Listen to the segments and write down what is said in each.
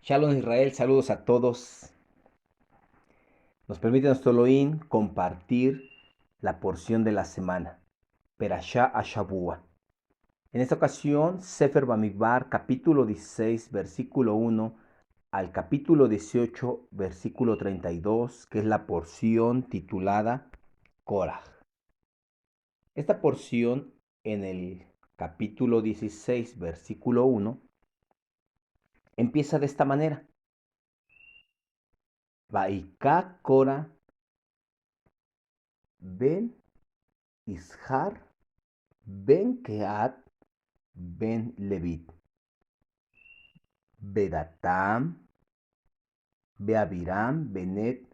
Shalom Israel, saludos a todos. Nos permite nuestro Elohim compartir la porción de la semana, Perashá Ashavua. En esta ocasión, Sefer Bamidbar, capítulo 16, versículo 1 al capítulo 18, versículo 32, que es la porción titulada Korah. Esta porción en el capítulo 16, versículo 1, empieza de esta manera. Vaiká Korah ben Ishar ben Kehat ben Levit, Bedatam, Beabiram, Benet,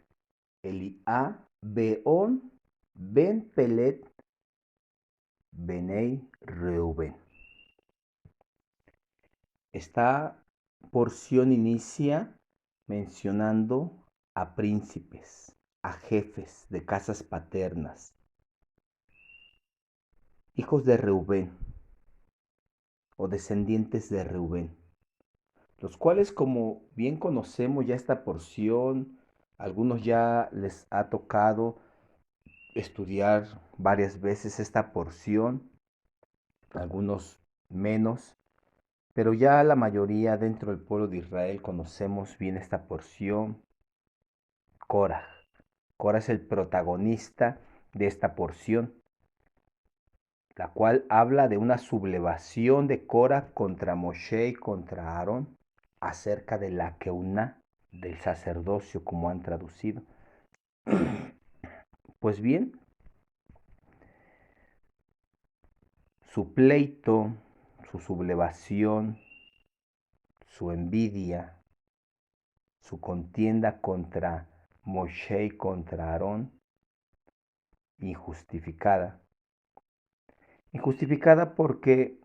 Eliá, Beón, Ben Pelet, Benei Reuben. Esta porción inicia mencionando a príncipes, a jefes de casas paternas, hijos de Reubén o descendientes de Reubén, los cuales, como bien conocemos ya esta porción, algunos ya les ha tocado estudiar varias veces esta porción, algunos menos, pero ya la mayoría dentro del pueblo de Israel conocemos bien esta porción. Korah. Korah es el protagonista de esta porción, la cual habla de una sublevación de Korah contra Moshe y contra Aarón acerca de la keuná, del sacerdocio, como han traducido. Pues bien, su pleito, su sublevación, su envidia, su contienda contra Moshe y contra Aarón, injustificada. Injustificada porque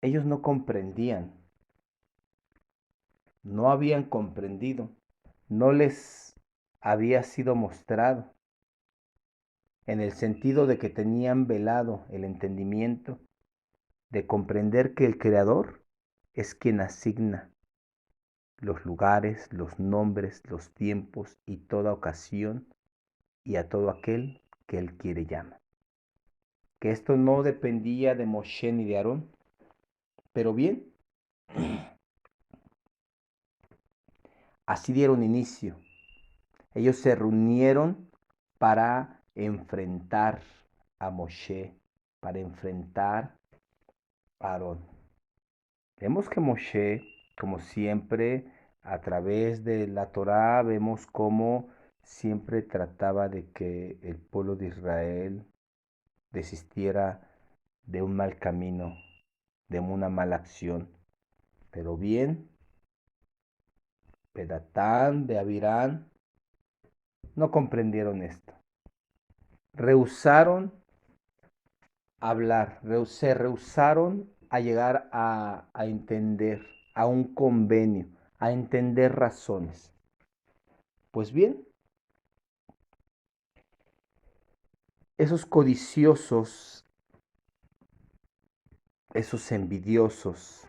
ellos no comprendían, no habían comprendido, no les había sido mostrado, en el sentido de que tenían velado el entendimiento de comprender que el Creador es quien asigna los lugares, los nombres, los tiempos y toda ocasión y a todo aquel que Él quiere llama. Que esto no dependía de Moshe ni de Aarón, pero bien, así dieron inicio. Ellos se reunieron para enfrentar a Moshe, para enfrentar a Aarón. Vemos que Moshe, como siempre, a través de la Torá, vemos cómo siempre trataba de que el pueblo de Israel desistiera de un mal camino, de una mala acción. Pero bien, Pedatán, de Abirán, no comprendieron esto. Rehusaron hablar, se rehusaron a llegar a entender, a un convenio, a entender razones. Pues bien, esos codiciosos, esos envidiosos,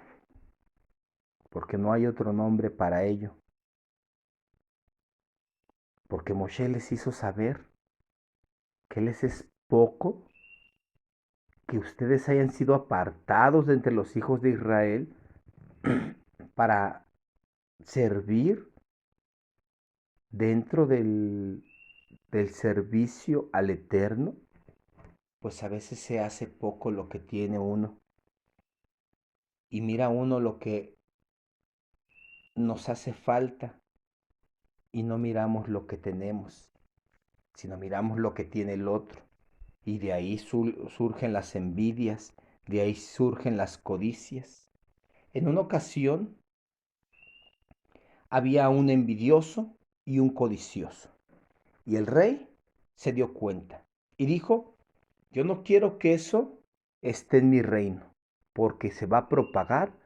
porque no hay otro nombre para ello, porque Moshe les hizo saber que les es poco que ustedes hayan sido apartados de entre los hijos de Israel para servir dentro del servicio al Eterno. Pues a veces se hace poco lo que tiene uno y mira uno lo que nos hace falta y no miramos lo que tenemos, sino miramos lo que tiene el otro. Y de ahí surgen las envidias, de ahí surgen las codicias. En una ocasión había un envidioso y un codicioso. Y el rey se dio cuenta y dijo, yo no quiero que eso esté en mi reino, porque se va a propagar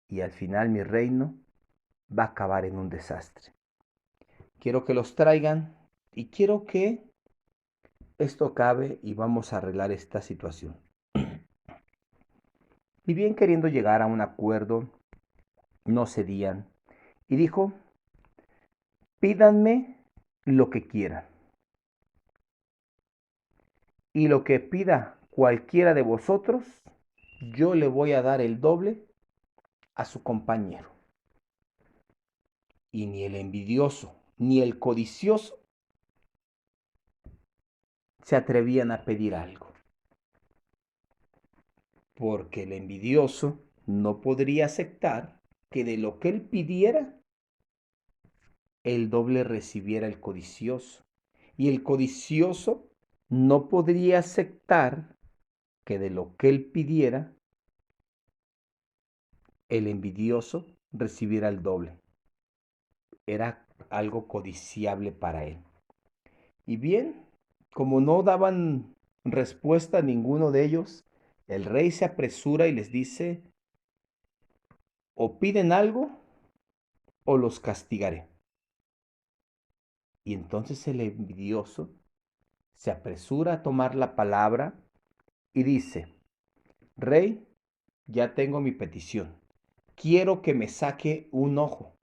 y al final mi reino va a acabar en un desastre. Quiero que los traigan y quiero que esto acabe y vamos a arreglar esta situación. Y bien queriendo llegar a un acuerdo, no cedían. Y dijo, pídanme lo que quieran. Y lo que pida cualquiera de vosotros, yo le voy a dar el doble a su compañero. Y ni el envidioso ni el codicioso se atrevían a pedir algo. Porque el envidioso no podría aceptar que de lo que él pidiera, el doble recibiera el codicioso. Y el codicioso no podría aceptar que de lo que él pidiera, el envidioso recibiera el doble. Era algo codiciable para él. Y bien, como no daban respuesta a ninguno de ellos, el rey se apresura y les dice, o piden algo o los castigaré. Y entonces el envidioso se apresura a tomar la palabra y dice, Rey, ya tengo mi petición. Quiero que me saque un ojo,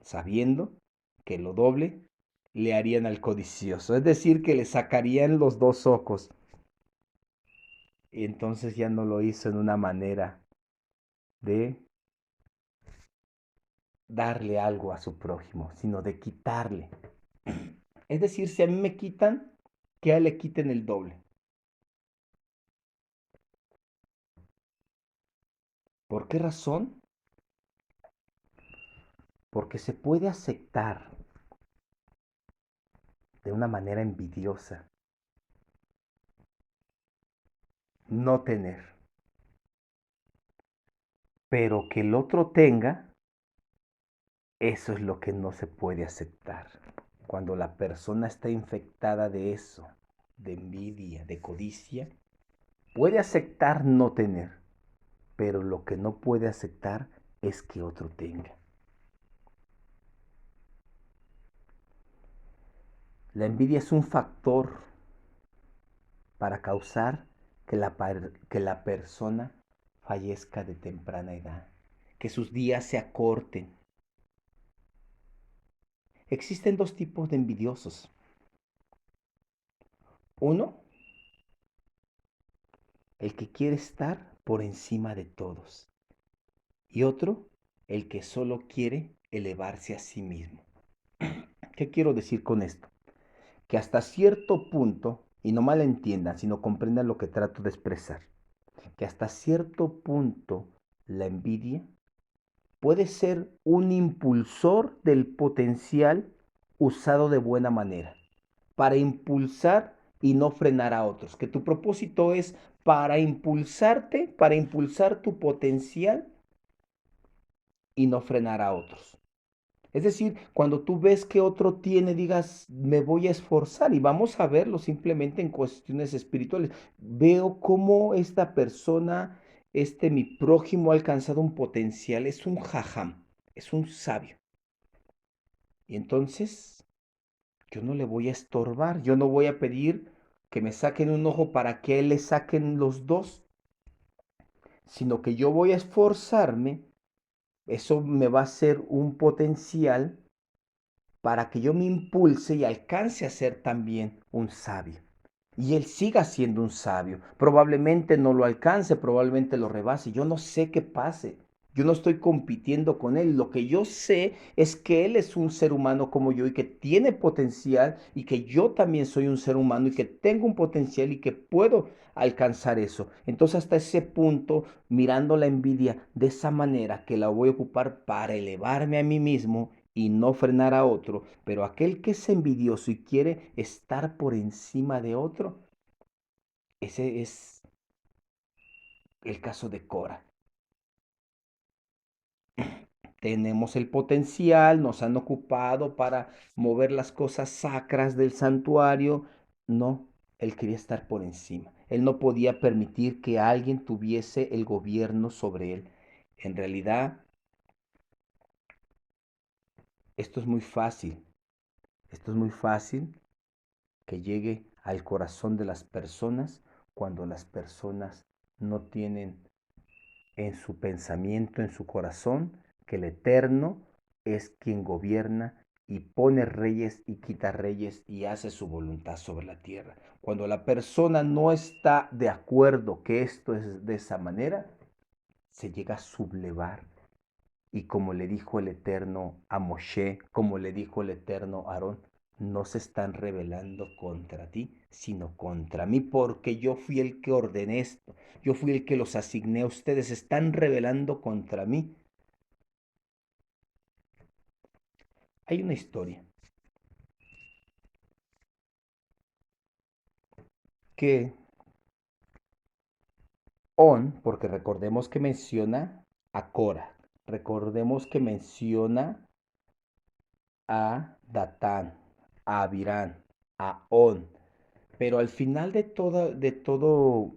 sabiendo que lo doble le harían al codicioso, es decir, que le sacarían los dos ojos. Y entonces ya no lo hizo en una manera de darle algo a su prójimo, sino de quitarle. Es decir, si a mí me quitan, que a él le quiten el doble. ¿Por qué razón? Porque se puede aceptar de una manera envidiosa no tener, pero que el otro tenga, eso es lo que no se puede aceptar. Cuando la persona está infectada de eso, de envidia, de codicia, puede aceptar no tener, pero lo que no puede aceptar es que otro tenga. La envidia es un factor para causar que la persona fallezca de temprana edad, que sus días se acorten. Existen dos tipos de envidiosos. Uno, el que quiere estar por encima de todos. Y otro, el que solo quiere elevarse a sí mismo. ¿Qué quiero decir con esto? Que hasta cierto punto, y no malentiendan, sino comprendan lo que trato de expresar, que hasta cierto punto la envidia puede ser un impulsor del potencial usado de buena manera, para impulsar y no frenar a otros. Que tu propósito es para impulsarte, para impulsar tu potencial y no frenar a otros. Es decir, cuando tú ves que otro tiene, digas, me voy a esforzar y vamos a verlo simplemente en cuestiones espirituales. Veo cómo esta persona, mi prójimo ha alcanzado un potencial, es un jajam, es un sabio. Y entonces yo no le voy a estorbar, yo no voy a pedir que me saquen un ojo para que a él le saquen los dos, sino que yo voy a esforzarme, eso me va a ser un potencial para que yo me impulse y alcance a ser también un sabio. Y él siga siendo un sabio. Probablemente no lo alcance, probablemente lo rebase. Yo no sé qué pase. Yo no estoy compitiendo con él. Lo que yo sé es que él es un ser humano como yo y que tiene potencial y que yo también soy un ser humano y que tengo un potencial y que puedo alcanzar eso. Entonces hasta ese punto, mirando la envidia de esa manera que la voy a ocupar para elevarme a mí mismo y no frenar a otro, pero aquel que es envidioso y quiere estar por encima de otro, ese es el caso de Cora. Tenemos el potencial, nos han ocupado para mover las cosas sacras del santuario. No, él quería estar por encima. Él no podía permitir que alguien tuviese el gobierno sobre él. En realidad, esto es muy fácil. Esto es muy fácil que llegue al corazón de las personas cuando las personas no tienen en su pensamiento, en su corazón, que el Eterno es quien gobierna y pone reyes y quita reyes y hace su voluntad sobre la tierra. Cuando la persona no está de acuerdo que esto es de esa manera, se llega a sublevar. Y como le dijo el Eterno a Moshe, como le dijo el Eterno a Aarón, no se están rebelando contra ti, sino contra mí, porque yo fui el que ordené esto, yo fui el que los asigné a ustedes, se están rebelando contra mí. Hay una historia que porque recordemos que menciona a Cora, recordemos que menciona a Datán, a Abirán, a On, pero al final de todo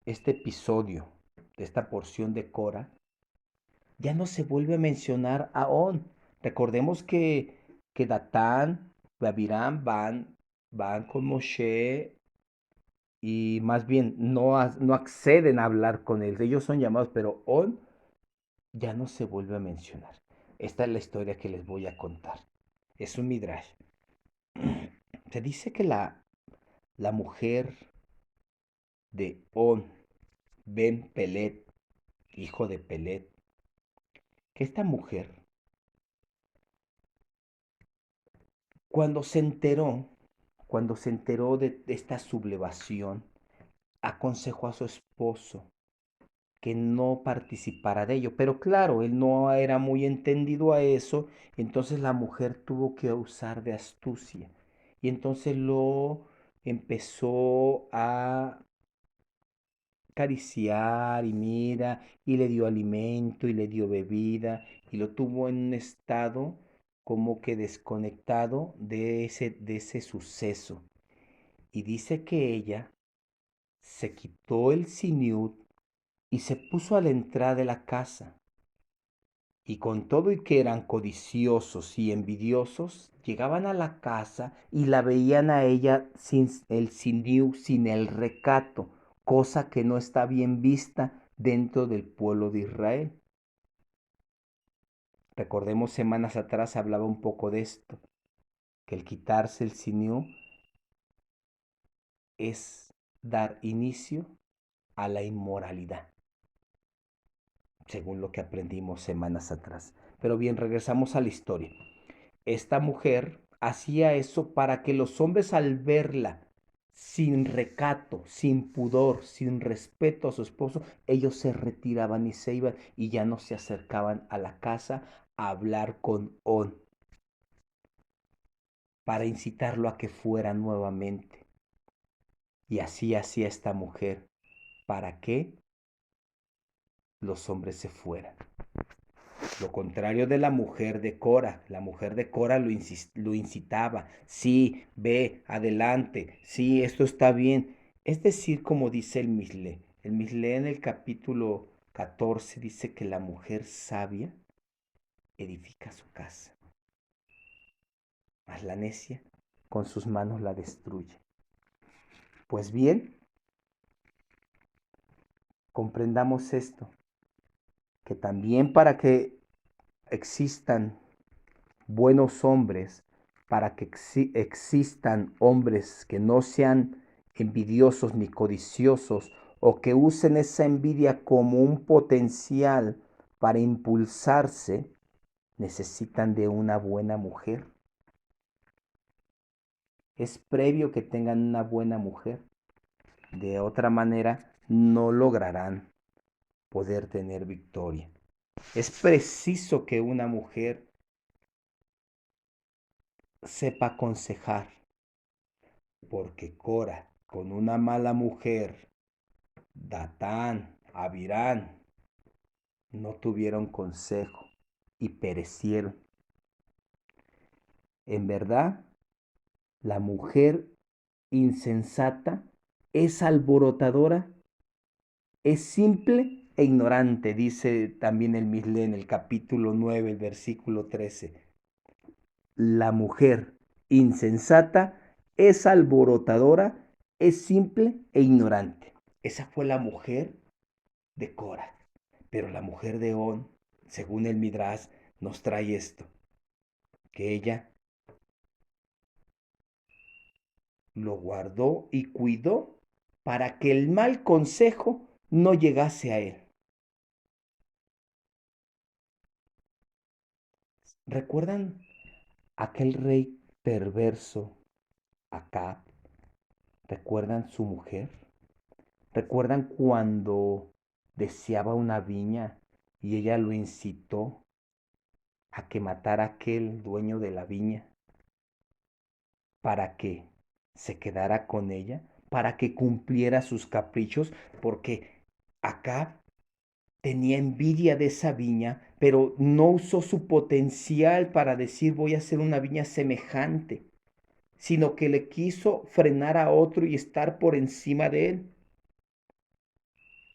este episodio, de esta porción de Cora, ya no se vuelve a mencionar a On. Recordemos que Datán y Abirán van con Moshe y más bien no acceden a hablar con él. Ellos son llamados, pero On ya no se vuelve a mencionar. Esta es la historia que les voy a contar. Es un midrash. Se dice que la mujer de On, Ben Pelet, hijo de Pelet, que esta mujer, cuando se enteró, cuando se enteró de esta sublevación, aconsejó a su esposo que no participara de ello. Pero claro, él no era muy entendido a eso, entonces la mujer tuvo que usar de astucia. Y entonces lo empezó a acariciar y mira, y le dio alimento y le dio bebida, y lo tuvo en un estado como que desconectado de ese suceso. Y dice que ella se quitó el siniut y se puso a la entrada de la casa. Y con todo y que eran codiciosos y envidiosos, llegaban a la casa y la veían a ella sin el siniu, sin el recato, cosa que no está bien vista dentro del pueblo de Israel. Recordemos semanas atrás hablaba un poco de esto, que el quitarse el siniu es dar inicio a la inmoralidad, según lo que aprendimos semanas atrás. Pero bien, regresamos a la historia. Esta mujer hacía eso para que los hombres al verla sin recato, sin pudor, sin respeto a su esposo, ellos se retiraban y se iban y ya no se acercaban a la casa a hablar con On para incitarlo a que fuera nuevamente. Y así hacía esta mujer para que los hombres se fueran. Lo contrario de la mujer de Cora. La mujer de Cora lo incitaba. Sí, ve, adelante. Sí, esto está bien. Es decir, como dice el Mishle. El Mishle en el capítulo 14 dice que la mujer sabia edifica su casa. Mas la necia con sus manos la destruye. Pues bien, comprendamos esto. Que también para que existan buenos hombres, para que existan hombres que no sean envidiosos ni codiciosos o que usen esa envidia como un potencial para impulsarse, necesitan de una buena mujer. Es previo que tengan una buena mujer. De otra manera, no lograrán poder tener victoria. Es preciso que una mujer sepa aconsejar, porque Cora, con una mala mujer, Datán, Abirán, no tuvieron consejo y perecieron. En verdad, la mujer insensata es alborotadora, es simple e ignorante, dice también el Mishle en el capítulo 9, el versículo 13. La mujer insensata es alborotadora, es simple e ignorante. Esa fue la mujer de Cora. Pero la mujer de On, según el Midrash, nos trae esto, que ella lo guardó y cuidó para que el mal consejo no llegase a él. ¿Recuerdan aquel rey perverso, Acab? ¿Recuerdan su mujer? ¿Recuerdan cuando deseaba una viña y ella lo incitó a que matara a aquel dueño de la viña para que se quedara con ella, para que cumpliera sus caprichos? Porque Acab tenía envidia de esa viña, pero no usó su potencial para decir voy a hacer una viña semejante, sino que le quiso frenar a otro y estar por encima de él.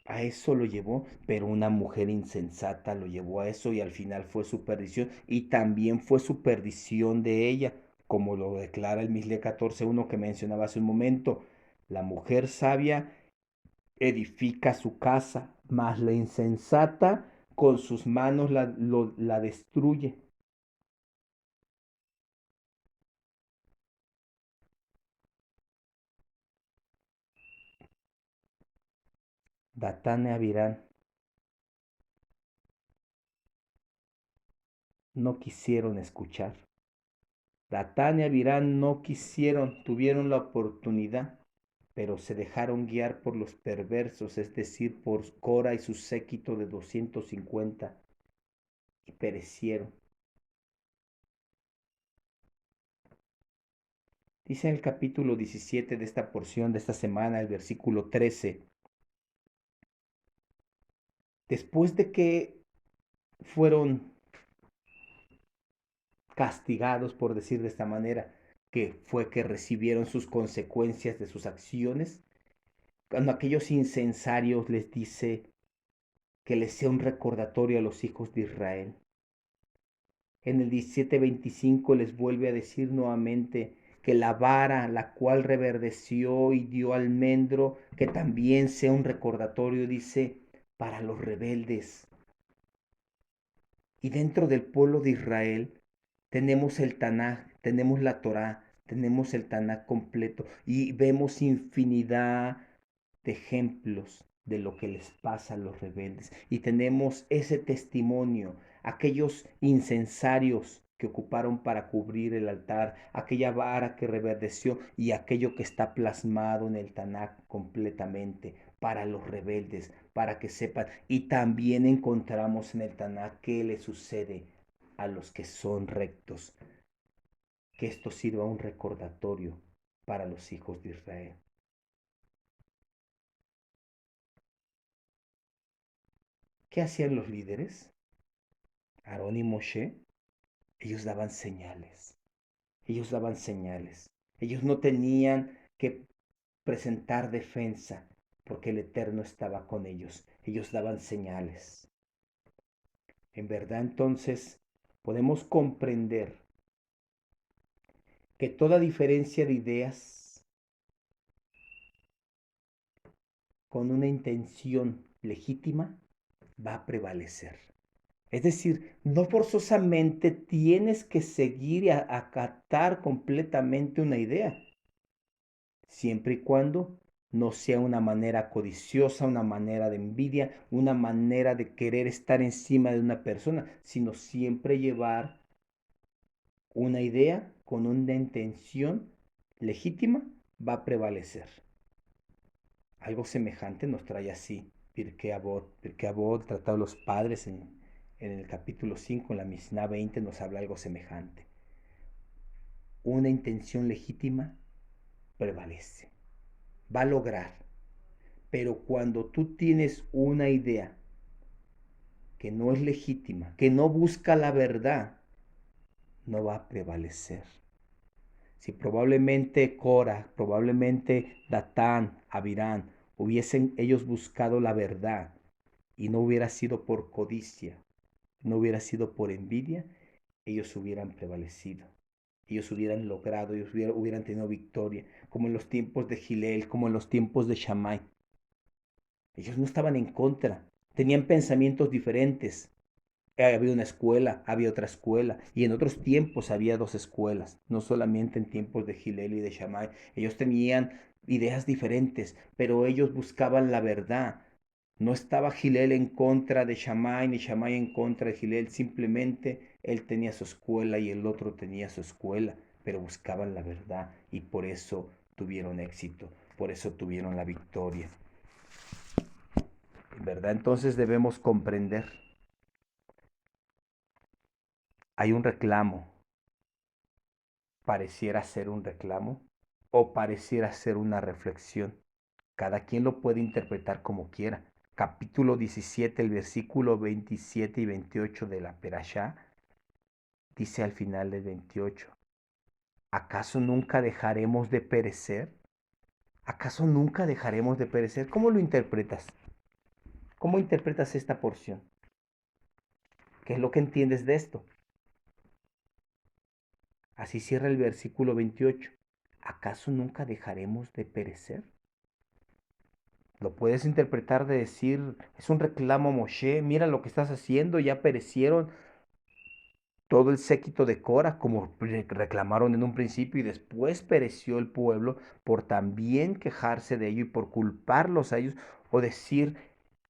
A eso lo llevó, pero una mujer insensata lo llevó a eso y al final fue su perdición y también fue su perdición de ella, como lo declara el Misle 14:1 que mencionaba hace un momento. La mujer sabia edifica su casa, mas la insensata con sus manos la destruye. Datán y Abirán no quisieron escuchar. Datán y Abirán no quisieron, tuvieron la oportunidad, pero se dejaron guiar por los perversos, es decir, por Cora y su séquito de 250, y perecieron. Dice en el capítulo 17 de esta porción de esta semana, el versículo 13, después de que fueron castigados, por decir de esta manera, que fue que recibieron sus consecuencias de sus acciones, cuando aquellos incensarios les dice que les sea un recordatorio a los hijos de Israel. En el 17:25 les vuelve a decir nuevamente que la vara la cual reverdeció y dio almendro, que también sea un recordatorio, dice, para los rebeldes. Y dentro del pueblo de Israel tenemos el Tanaj, tenemos la Torá, tenemos el Tanaj completo y vemos infinidad de ejemplos de lo que les pasa a los rebeldes. Y tenemos ese testimonio, aquellos incensarios que ocuparon para cubrir el altar, aquella vara que reverdeció y aquello que está plasmado en el Tanaj completamente para los rebeldes, para que sepan. Y también encontramos en el Tanaj qué le sucede a los que son rectos, que esto sirva un recordatorio para los hijos de Israel. ¿Qué hacían los líderes? Aarón y Moshe, ellos daban señales, ellos daban señales. Ellos no tenían que presentar defensa porque el Eterno estaba con ellos. Ellos daban señales. En verdad entonces podemos comprender que toda diferencia de ideas con una intención legítima va a prevalecer. Es decir, no forzosamente tienes que seguir y acatar completamente una idea, siempre y cuando no sea una manera codiciosa, una manera de envidia, una manera de querer estar encima de una persona, sino siempre llevar una idea con una intención legítima va a prevalecer. Algo semejante nos trae así Pirkei Avot. Pirkei Avot, Tratado de los Padres, en el capítulo 5, en la Mishnah 20, nos habla algo semejante. Una intención legítima prevalece, va a lograr. Pero cuando tú tienes una idea que no es legítima, que no busca la verdad, no va a prevalecer. Si probablemente Cora, probablemente Datán, Abirán, hubiesen ellos buscado la verdad y no hubiera sido por codicia, no hubiera sido por envidia, ellos hubieran prevalecido. ellos hubieran logrado, ellos hubieran tenido victoria, como en los tiempos de Gilel, como en los tiempos de Shammai. Ellos no estaban en contra, tenían pensamientos diferentes. Había una escuela, había otra escuela, y en otros tiempos había dos escuelas, no solamente en tiempos de Gilel y de Shammai. Ellos tenían ideas diferentes, pero ellos buscaban la verdad. No estaba Gilel en contra de Shammai, ni Shammai en contra de Gilel, simplemente él tenía su escuela y el otro tenía su escuela, pero buscaban la verdad y por eso tuvieron éxito, por eso tuvieron la victoria. ¿Verdad? Entonces debemos comprender, hay un reclamo, pareciera ser un reclamo o pareciera ser una reflexión. Cada quien lo puede interpretar como quiera. Capítulo 17, el versículo 27 y 28 de la Perashá, dice al final del 28, ¿acaso nunca dejaremos de perecer? ¿Acaso nunca dejaremos de perecer? ¿Cómo lo interpretas? ¿Cómo interpretas esta porción? ¿Qué es lo que entiendes de esto? Así cierra el versículo 28. ¿Acaso nunca dejaremos de perecer? Lo puedes interpretar de decir, es un reclamo a Moshe, mira lo que estás haciendo, ya perecieron todo el séquito de Cora, como reclamaron en un principio, y después pereció el pueblo por también quejarse de ello y por culparlos a ellos, o decir,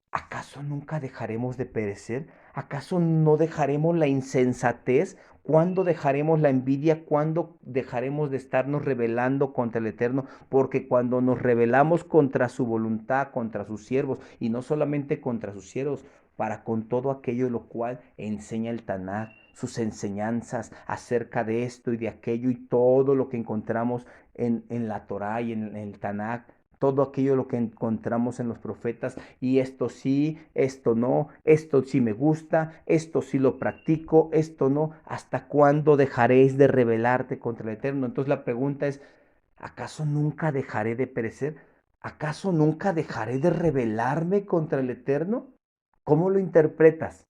¿acaso nunca dejaremos de perecer? ¿Acaso no dejaremos la insensatez? ¿Cuándo dejaremos la envidia? ¿Cuándo dejaremos de estarnos rebelando contra el Eterno? Porque cuando nos rebelamos contra su voluntad, contra sus siervos, y no solamente contra sus siervos, para con todo aquello lo cual enseña el Tanakh, sus enseñanzas acerca de esto y de aquello y todo lo que encontramos en la Torah y en el Tanakh, todo aquello lo que encontramos en los profetas, y esto sí, esto no, esto sí me gusta, esto sí lo practico, esto no, ¿hasta cuándo dejaréis de rebelarte contra el Eterno? Entonces la pregunta es, ¿acaso nunca dejaré de perecer? ¿Acaso nunca dejaré de rebelarme contra el Eterno? ¿Cómo lo interpretas?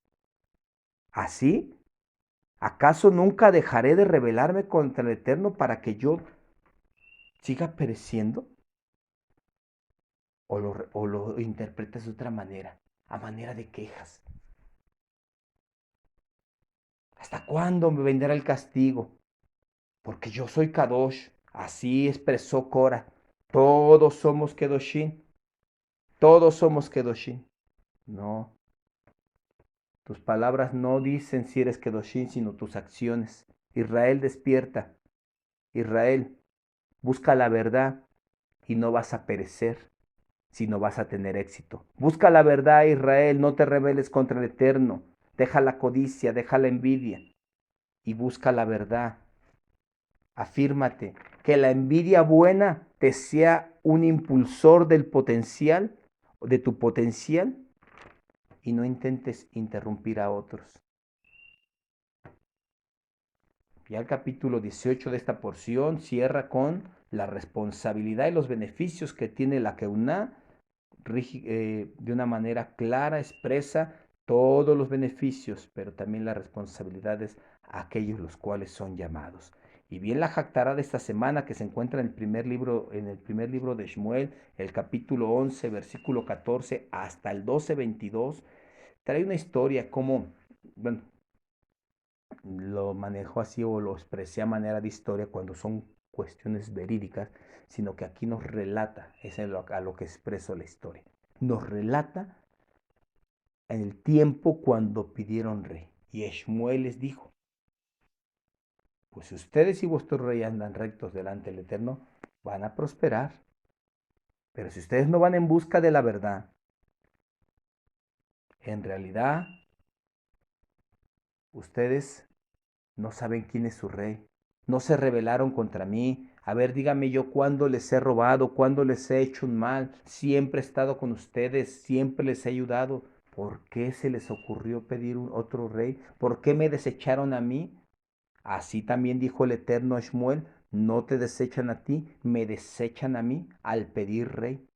¿Así? ¿Acaso nunca dejaré de rebelarme contra el Eterno para que yo siga pereciendo? ¿O lo interpretas de otra manera, a manera de quejas? ¿Hasta cuándo me vendrá el castigo? Porque yo soy Kadosh. Así expresó Cora. Todos somos Kedoshim. Todos somos Kedoshim. No, tus palabras no dicen si eres Kedoshim, sino tus acciones. Israel, despierta. Israel, busca la verdad y no vas a perecer, sino vas a tener éxito. Busca la verdad, Israel, no te rebeles contra el Eterno. Deja la codicia, deja la envidia y busca la verdad. Afírmate, que la envidia buena te sea un impulsor del potencial, de tu potencial, y no intentes interrumpir a otros. Ya el capítulo 18 de esta porción cierra con la responsabilidad y los beneficios que tiene la Keuná, de una manera clara, expresa todos los beneficios, pero también las responsabilidades a aquellos los cuales son llamados. Y bien la jactará de esta semana que se encuentra en el primer libro de Shmuel, el capítulo 11, versículo 14 hasta el 12, 22, trae una historia como, bueno, lo manejo así o lo expresé a manera de historia cuando son cuestiones verídicas, sino que aquí nos relata, es a lo que expreso la historia, nos relata en el tiempo cuando pidieron rey. Y Shmuel les dijo, pues si ustedes y vuestro rey andan rectos delante del Eterno, van a prosperar. Pero si ustedes no van en busca de la verdad, en realidad ustedes no saben quién es su rey. No se rebelaron contra mí. A ver, dígame yo cuándo les he robado, cuándo les he hecho un mal. Siempre he estado con ustedes, siempre les he ayudado. ¿Por qué se les ocurrió pedir otro rey? ¿Por qué me desecharon a mí? Así también dijo el Eterno a Shmuel, no te desechan a ti, me desechan a mí al pedir rey.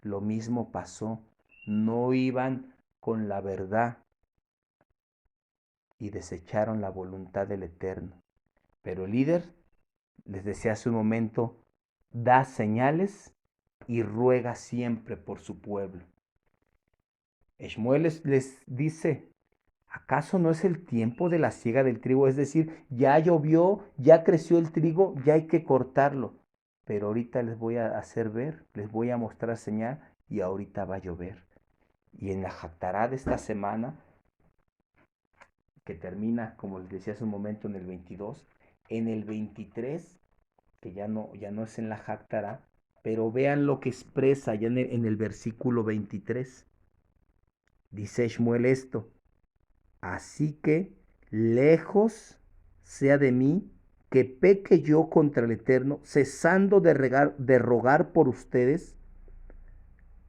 Lo mismo pasó. No iban con la verdad y desecharon la voluntad del Eterno. Pero el líder les decía hace un momento, da señales y ruega siempre por su pueblo. Shmuel les dice, ¿acaso no es el tiempo de la siega del trigo? Es decir, ya llovió, ya creció el trigo, ya hay que cortarlo. Pero ahorita les voy a hacer ver, les voy a mostrar señal y ahorita va a llover. Y en la Haftará de esta semana, que termina, como les decía hace un momento, en el 22, en el 23, que ya no es en la Haftará, pero vean lo que expresa ya en el versículo 23. Dice Shmuel esto, así que lejos sea de mí que peque yo contra el Eterno, cesando de rogar por ustedes,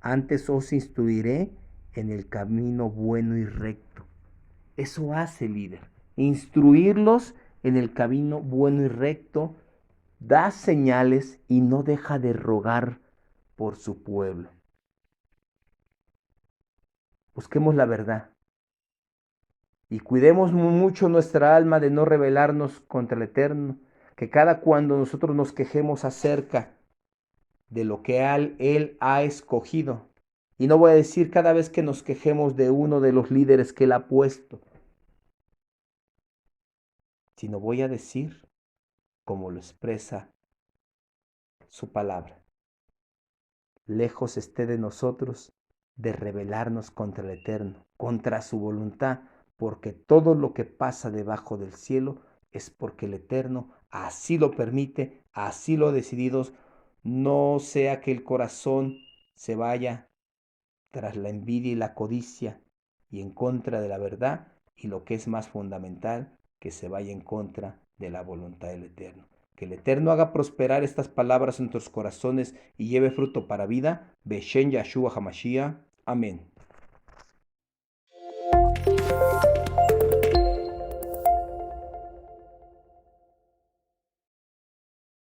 antes os instruiré en el camino bueno y recto. Eso hace el líder, instruirlos en el camino bueno y recto, da señales y no deja de rogar por su pueblo. Busquemos la verdad y cuidemos mucho nuestra alma de no rebelarnos contra el Eterno, que cada cuando nosotros nos quejemos acerca de lo que Él ha escogido, y no voy a decir cada vez que nos quejemos de uno de los líderes que Él ha puesto, sino voy a decir como lo expresa su palabra. Lejos esté de nosotros de rebelarnos contra el Eterno, contra su voluntad, porque todo lo que pasa debajo del cielo es porque el Eterno así lo permite, así lo ha decidido, no sea que el corazón se vaya tras la envidia y la codicia y en contra de la verdad, y lo que es más fundamental, que se vaya en contra de la voluntad del Eterno. Que el Eterno haga prosperar estas palabras en nuestros corazones y lleve fruto para vida. Beshen Yahshua Hamashiach. Amén.